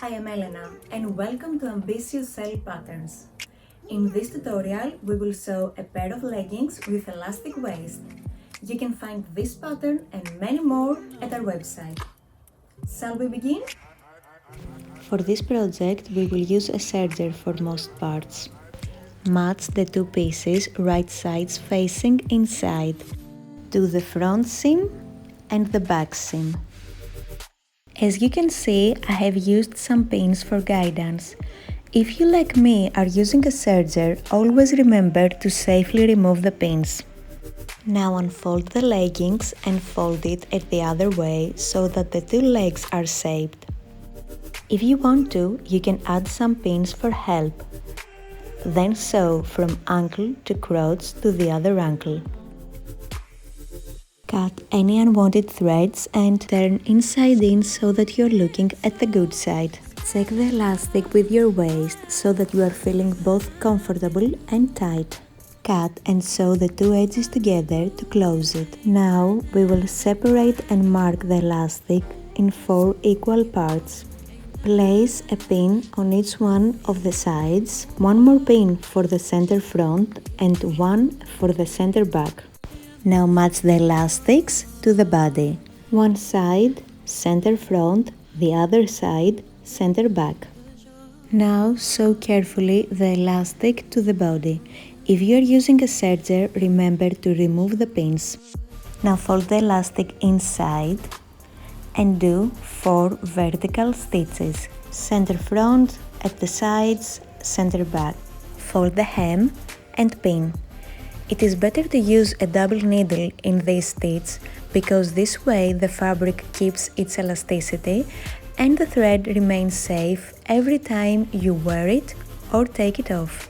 I am Elena and welcome to Ambitious Elle Patterns. In this tutorial, we will sew a pair of leggings with elastic waist. You can find this pattern and many more at our website. Shall we begin? For this project, we will use a serger for most parts. Match the two pieces right sides facing inside. Do the front seam and the back seam. As you can see, I have used some pins for guidance. If you, like me, are using a serger, always remember to safely remove the pins. Now unfold the leggings and fold it at the other way so that the two legs are shaped. If you want to, you can add some pins for help. Then sew from ankle to crotch to the other ankle. Cut any unwanted threads and turn inside in so that you're looking at the good side. Check the elastic with your waist so that you are feeling both comfortable and tight. Cut and sew the two edges together to close it. Now we will separate and mark the elastic in 4 equal parts. Place a pin on each one of the sides, one more pin for the center front and one for the center back. Now match the elastics to the body. One side, center front, the other side, center back. Now sew carefully the elastic to the body. If you are using a serger, remember to remove the pins. Now fold the elastic inside and do 4 vertical stitches. Center front, at the sides, center back. Fold the hem and pin. It is better to use a double needle in this stitch because this way the fabric keeps its elasticity and the thread remains safe every time you wear it or take it off.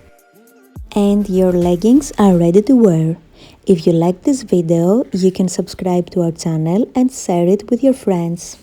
And your leggings are ready to wear. If you like this video, you can subscribe to our channel and share it with your friends.